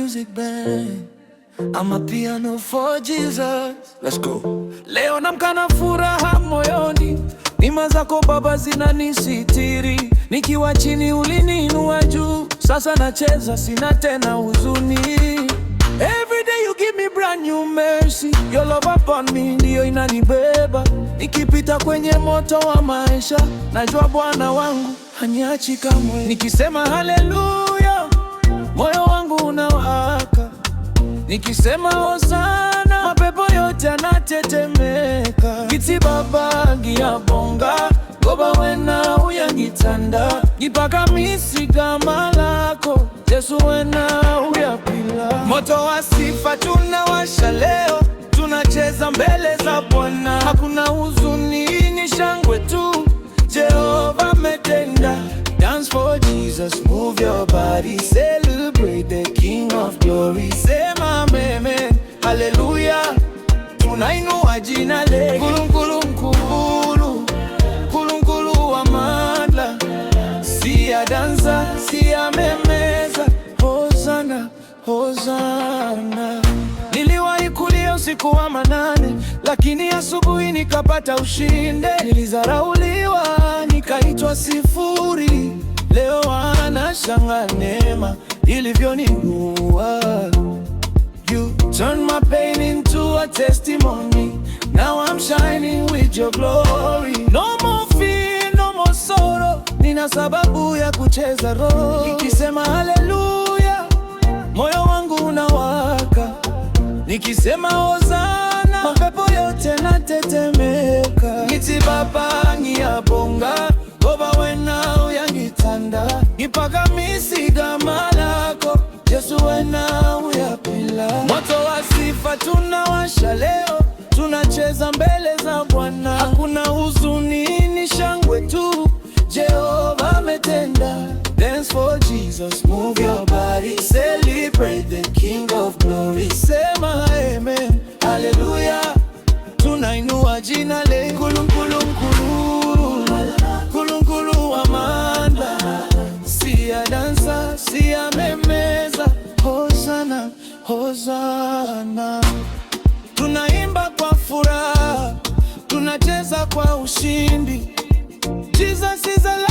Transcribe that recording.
music band. I'm a piano for Jesus. Let's go. Leo namka na furaha moyoni, neema zako Baba zinanisitiri. Nikiwa chini uliniinua juu, sasa nacheza sina tena huzuni. Every day you give me brand new mercy. Your love upon me ndio inanibeba. Nikipita kwenye moto wa maisha, najua Bwana wangu haniachi kamwe. Nikisema haleluya, moyo wangu unawaka. Nikisema hosana, mapepo yote yanatetemeka. Giti baba ngiyabonga, goba wena uyangitanda. Gipaka misiga malako, Yesu wena uyapila. Moto wa sifa tunawasha leo, tunacheza mbele za Bwana. Hakuna huzuni, ni shangwe tu, Jehova ametenda. Dance for Jesus, move your body, celebrate the King of Glory. Sema amen, hallelujah, tunainua jina lake. Kulungulu mkulu, kulungulu wa madla, siya danza, siya memeza. Hosana, hosana. Niliwahi kulia usiku wa manane, lakini asubuhi nikapata ushinde. Nilizarauliwa, nikaitwa sifuri, leo anashanga neema ilivyoniinua. You turn my pain into a testimony. Now I'm shining with your glory. No more fear, no more sorrow. Nina sababu ya kucheza roho. Nikisema haleluya, moyo wangu unawaka. Nikisema hosana, mapepo yote natetemeka. Giti baba ngiyabonga, goba wena uyangitanda. Gipaka misiga malako, Yesu wena uyapila. Moto wa sifa tunawasha leo, tunacheza mbele za Bwana. Hakuna huzuni, ni shangwe tu, Jehova ametenda. Dance for Jesus, move your body, celebrate the King of Glory. Sema amen, hallelujah, tunainua jina lake. Kulungulu mkulu, kulungulu wa manda, siya dansa, siya memeza. Hosana, hosana. Tunaimba kwa furaha, tunacheza kwa ushindi. Jesus is alive.